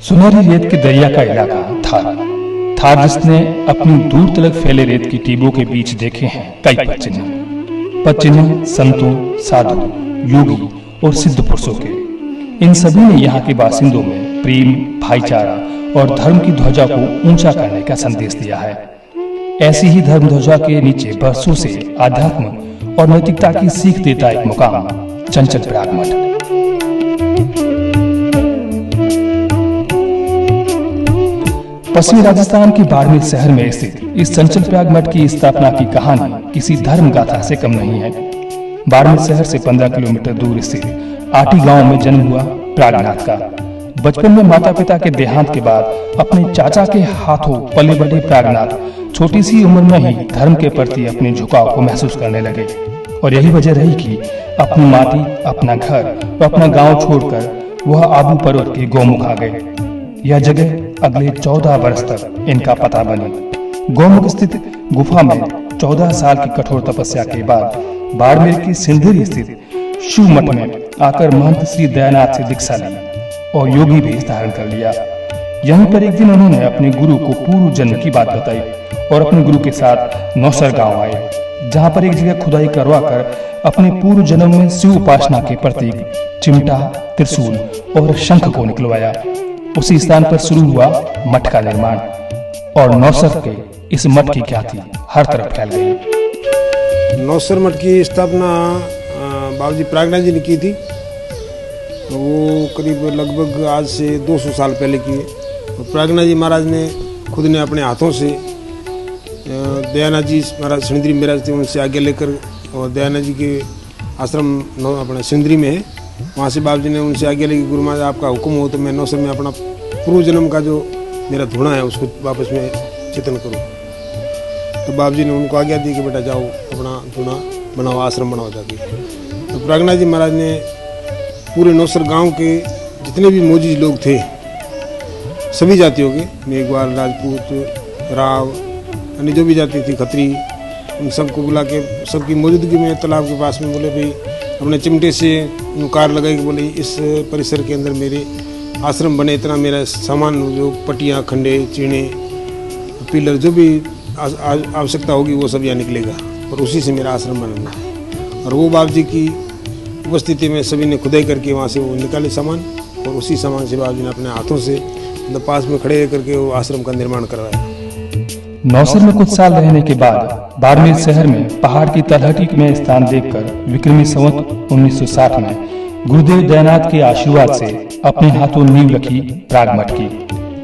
सुनहरी रेत के दरिया का इलाका थार जिसने अपनी दूर तलक फैले रेत की टीबों के बीच देखे हैं कई पदचिन्ह संतों, साधु, योगी और सिद्ध पुरुषों के। इन सभी ने यहाँ के बासिंदों में प्रेम, भाईचारा और धर्म की ध्वजा को ऊंचा करने का संदेश दिया है। ऐसी ही धर्म ध्वजा के नीचे बरसों से आध्यात्म और नैतिकता की सीख देता एक मुकाम चंचल प्रयाग मठ। पश्चिमी राजस्थान के बाड़मेर शहर में स्थित इस चंचल प्रयाग मठ की स्थापना की कहानी किसी धर्म गाथा से कम नहीं है। बाड़मेर शहर से 15 किलोमीटर दूर स्थित आटी गांव में जन्म हुआ प्रागनाथ का। बचपन में माता पिता के देहांत के बाद अपने चाचा के हाथों पले बढ़े प्रागनाथ छोटी सी उम्र में ही धर्म के प्रति अपने झुकाव को महसूस करने लगे और यही वजह रही कि अपनी माटी, अपना घर और अपना गांव छोड़कर वह आबू पर्वत के गौमुख आ गए। यह जगह अगले 14 वर्ष तक इनका पता बनी। गौमुख स्थित गुफा में 14 साल की कठोर तपस्या के बाद बाड़मेर की सिंधरी स्थित शिव मठ में आकर महंत श्री दयानाथ से दीक्षा ली और योगी भेष धारण कर लिया। यहीं पर एक दिन उन्होंने अपने गुरु को पूर्व जन्म की बात बताई और अपने गुरु के साथ नौसर गांव आए, जहां पर एक जगह खुदाई करवा कर अपने पूर्व जन्म में शिव उपासना के प्रतीक चिमटा, त्रिशूल और शंख को निकलवाया। उसी स्थान पर शुरू हुआ मठ का निर्माण और नौसर के इस मठ की ख्याति हर तरफ फैल गई। नौसर मठ की स्थापना बाबूजी प्रागनाथ जी ने की थी। वो करीब लगभग आज से 200 साल पहले किए। तो प्रागनाथ जी महाराज ने खुद ने अपने हाथों से दयानाथ जी महाराज सिंदरी महाराज थे, उनसे आगे लेकर और दयानाथ जी के आश्रम अपने सिंदरी में है, वहाँ से बाबू जी ने उनसे आगे लेके गुरु महाराज आपका हुक्म हो तो मैं नौसर में अपना पूर्व जन्म का जो मेरा धुना है उसको वापस में चिंतन करूँ। तो बाबू जी ने उनको आज्ञा दी कि बेटा जाओ अपना धुना बनाओ, आश्रम बनाओ जाके। तो प्रागनाथ जी महाराज ने पूरे नौसर गांव के जितने भी मौजूद लोग थे, सभी जातियों के, मेघवाल, राजपूत, राव, यानी जो भी जाति थी, खत्री, उन सबको बुला के सबकी मौजूदगी में तालाब के पास में बोले भाई अपने चिमटे से कार लगाई कि बोले इस परिसर के अंदर मेरे आश्रम बने, इतना मेरा सामान जो पटियाँ, खंडे, चीणे, पिलर जो भी आवश्यकता होगी वो सब यहाँ निकलेगा और उसी से मेरा आश्रम बनाना है। और वो बाबू जी की उपस्थिति में सभी ने खुदाई करके वहाँ से वो निकाले सामान और उसी सामान से बाबू जी ने अपने हाथों से पास में खड़े करके वो आश्रम का निर्माण करवाया। नौसर में कुछ साल रहने के बाद बाड़मेर शहर में पहाड़ की तलहटी में स्थान देखकर विक्रमी संवत 1960 में गुरुदेव दयानाथ के आशीर्वाद से अपने हाथों नींव रखी प्राग मठ की।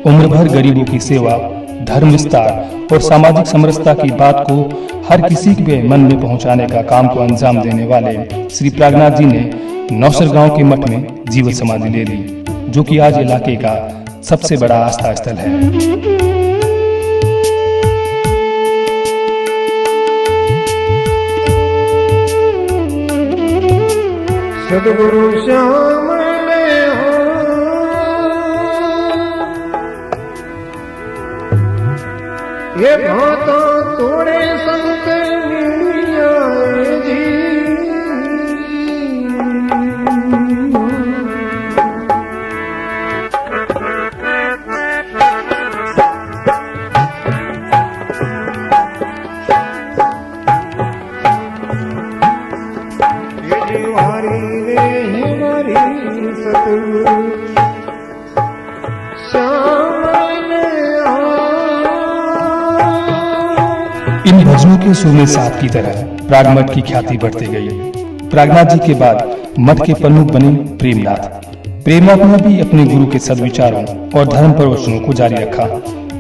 उम्र भर गरीबों की सेवा, धर्म विस्तार और सामाजिक समरसता की बात को हर किसी के मन में पहुंचाने का काम को अंजाम देने वाले श्री प्रागनाथ जी ने नौसर गांव के मठ में जीवन समाधि ले ली, जो कि आज इलाके का सबसे बड़ा आस्था स्थल है। सदगुरु श्याम ले हो ये भाता तोड़े संत मिलिया जी। इन भजनों के सुर में साथ की तरह प्राग मठ की ख्याति बढ़ती गई। प्रागनाथ जी के बाद मठ के प्रमुख बने प्रेमनाथ। प्रेमनाथ ने भी अपने गुरु के सद्विचारों और धर्म प्रवचनों को जारी रखा।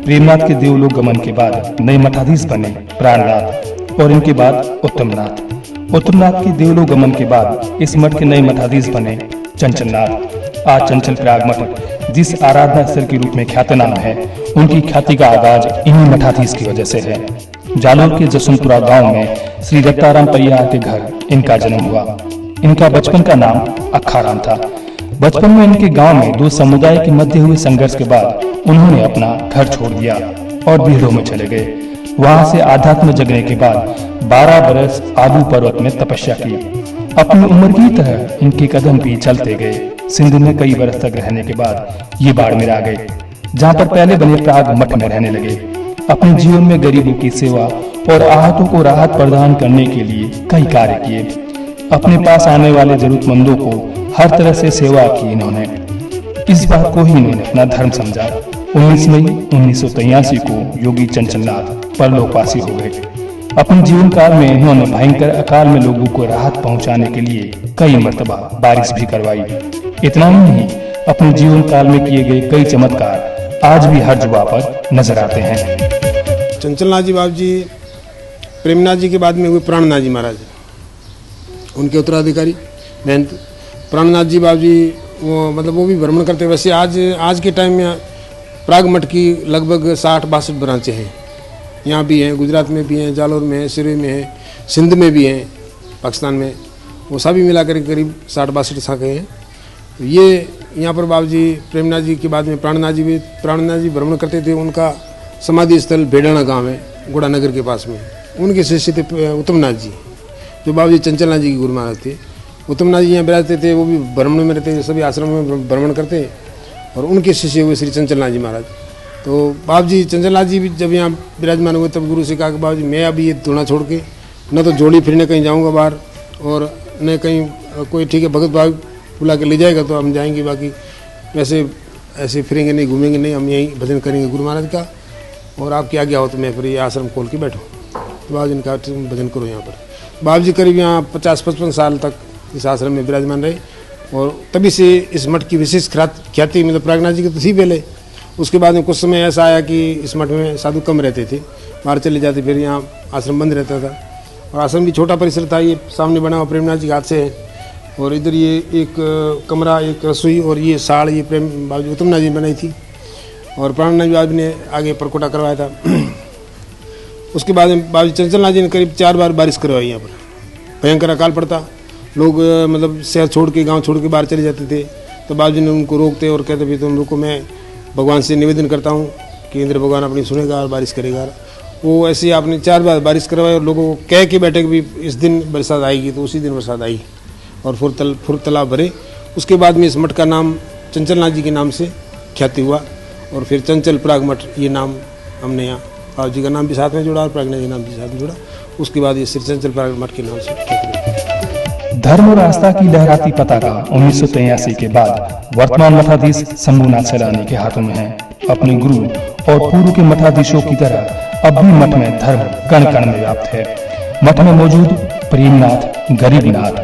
प्रेमनाथ के देवलोक गमन के बाद नए मठाधीश बने प्राणनाथ और इनके बाद उत्तमनाथ। उत्तमनाथ के देवलोक गमन के बाद इस मठ के नए मठाधीश बने चंचलनाथ। आज चंचल प्रयाग मठ जिस आराधना स्थल के रूप में ख्यातनाम है, उनकी ख्याति का आगाज इन्हीं मठाधीश की वजह से है। जालोर के जसवंतपुरा गांव में श्री दत्ताराम परियार के घर इनका जन्म हुआ। इनका बचपन का नाम अखाराम था। बचपन में इनके गांव में दो समुदाय के मध्य हुए संघर्ष के बाद उन्होंने अपना घर छोड़ दिया और बीहड़ों में चले गए। वहां से आध्यात्म जगने के बाद 12 बरस आबू पर्वत में तपस्या की। अपनी उम्र की तरह इनके कदम भी चलते गए। सिंध में कई बरस तक रहने के बाद ये बाड़मेर आ गए, जहाँ पर पहले बने प्राग मठ में रहने लगे। अपने जीवन में गरीबों की सेवा और आहतों को राहत प्रदान करने के लिए कई कार्य किए। अपने पास आने वाले जरूरतमंदों को हर तरह से सेवा की इन्होंने। इस बात को ही इन्होंने अपना धर्म समझा। 19 मई 1983 को योगी चंचलनाथ परलोकवासी हो गए। अपने जीवन काल में इन्होंने भयंकर अकाल में लोगों को राहत पहुंचाने के लिए कई मर्तबा बारिश भी करवाई। इतना ही नहीं, अपने जीवन काल में किए गए कई चमत्कार आज भी हर जुबा पर नजर आते हैं। चंचलनाथ जी बाबू जी प्रेमनाथ जी के बाद में हुए प्राणनाथ जी महाराज, उनके उत्तराधिकारी महंत प्राणनाथ जी बाबू जी, वो भी भ्रमण करते। वैसे आज के टाइम में प्राग मठ की लगभग 60-62 ब्रांचें हैं। यहाँ भी हैं, गुजरात में भी हैं, जालोर में है, सिरे में है, सिंध में भी हैं, पाकिस्तान में, वो सभी मिलाकर करीब 60-62 शाखें हैं। तो ये यहाँ पर बाबू जी प्रेमनाथ जी के बाद में प्राणनाथ जी भ्रमण करते थे। उनका समाधि स्थल भेड़ाना गांव है, गोड़ानगर के पास में। उनके शिष्य थे उत्तमनाथ जी, जो बाबू जी चंचलनाथ जी के गुरु महाराज थे। उत्तमनाथ जी यहाँ विराजते थे, वो भी भ्रमण में रहते, सभी आश्रम में भ्रमण करते, और उनके शिष्य हुए श्री चंचलनाथ जी महाराज। तो बाबू जी चंचलनाथ जी भी जब यहाँ विराजमान हुए तब गुरु से कहा कि बाबू जी मैं अभी ये धुना छोड़ के न तो जोड़ी फिरने कहीं जाऊँगा बाहर, और न कहीं कोई ठीक है भगत भाव बुला के ले जाएगा तो हम जाएंगे, बाकी वैसे ऐसे फिरेंगे नहीं, घूमेंगे नहीं, हम यहीं भजन करेंगे गुरु महाराज का, और आपकी आज्ञा हो तो मैं फिर ये आश्रम खोल के बैठूँ। तो बाबू जी ने कहा तुम भजन करो यहाँ पर। बाबू जी करीब यहाँ 50-55 साल तक इस आश्रम में विराजमान रहे, और तभी से इस मठ की विशेष ख्याति मतलब प्रागनाथ जी की तो थी पहले। उसके बाद में कुछ समय ऐसा आया कि इस मठ में साधु कम रहते थे, बाहर चले जाते, फिर यहाँ आश्रम बंद रहता था, और आश्रम भी छोटा परिसर था। ये सामने बना हुआ प्रेमनाथ जी के हाथ से है, और इधर ये एक कमरा, एक रसोई, और ये साड़ ये प्रेम बाबू उत्तमनाथ जी बनाई थी, और प्राणनाथ बाबू ने आगे परकोटा करवाया था। उसके बाद में बाबू चंचलनाथ जी ने करीब 4 बार बारिश करवाई यहाँ पर। भयंकर अकाल पड़ता, लोग मतलब शहर छोड़ के, गांव छोड़ के बाहर चले जाते थे, तो बाबू जी ने उनको रोकते और कहते भी तुम रुको, मैं भगवान से निवेदन करता हूँ कि इंद्र भगवान अपनी सुनेगा और बारिश करेगा। वो ऐसे आपने 4 बार बारिश करवाई, और लोगों को कह के बैठे कि भी इस दिन बरसात आएगी, तो उसी दिन बरसात आई और फुर तालाब भरे। उसके बाद में इस मठ का नाम चंचलनाथ जी के नाम से ख्याति हुआ, और फिर चंचल प्राग मठ ये नाम हमने यहाँ बाबू जी का नाम भी साथ में जुड़ा और प्रागनाथ जी नाम भी साथ में जुड़ा। उसके बाद ये श्री चंचल प्राग मठ के नाम से ख्याति हुई। धर्म और आस्था की लहराती पताका 1983 के बाद वर्तमान मठाधीश शंभुनाथ सैलानी के हाथों में है। अपने गुरु और पूर्व के मठाधीशों की तरह अब भी मठ में धर्म कण कण में व्याप्त है। मठ में मौजूद प्रेमनाथ, गरीबनाथ,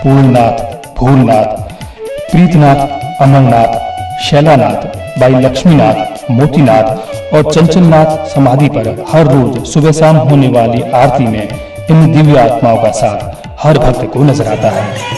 पूर्णनाथ, भूलनाथ, प्रीतनाथ, अमरनाथ, शैलानाथ, बाई लक्ष्मीनाथ, मोतीनाथ और चंचलनाथ समाधि पर हर रोज सुबह शाम होने वाली आरती में इन दिव्य आत्माओं का साथ हर भक्त को नजर आता है।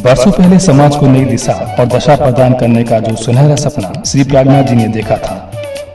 वर्षों पहले समाज को नई दिशा और दशा प्रदान करने का जो सुनहरा सपना श्री प्रागनाथ जी ने देखा था,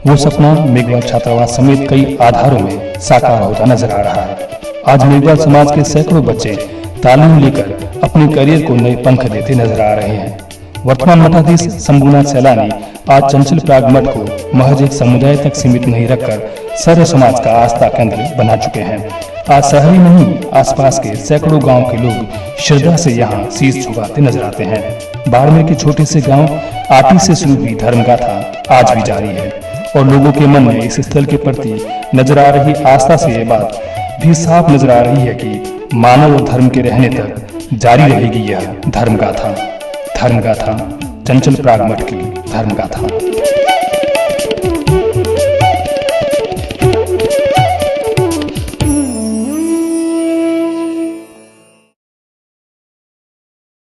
वो सपना मेघवाल छात्रावास समेत कई आधारों में साकार होता नजर आ रहा है। आज मेघवाल समाज के सैकड़ों बच्चे तालीम लेकर अपने करियर को नए पंख देते नजर आ रहे हैं। वर्तमान मठाधीश शंभुनाथ सैलानी आज चंचल प्राग मठ को महज एक समुदाय तक सीमित नहीं रखकर सर्व समाज का आस्था केंद्र बना चुके हैं। आज शहर ही नहीं, आसपास के सैकड़ों गांव के लोग श्रद्धा से यहाँ शीश झुकाते नजर आते हैं। बाड़मेर के छोटे से गांव आटी से शुरू हुई धर्म गाथा आज भी जारी है, और लोगों के मन में इस स्थल के प्रति नजर आ रही आस्था से ये बात भी साफ नजर आ रही है कि मानव और धर्म के रहने तक जारी रहेगी यह धर्म गाथा। चंचल प्राग मठ की धर्म गाथा।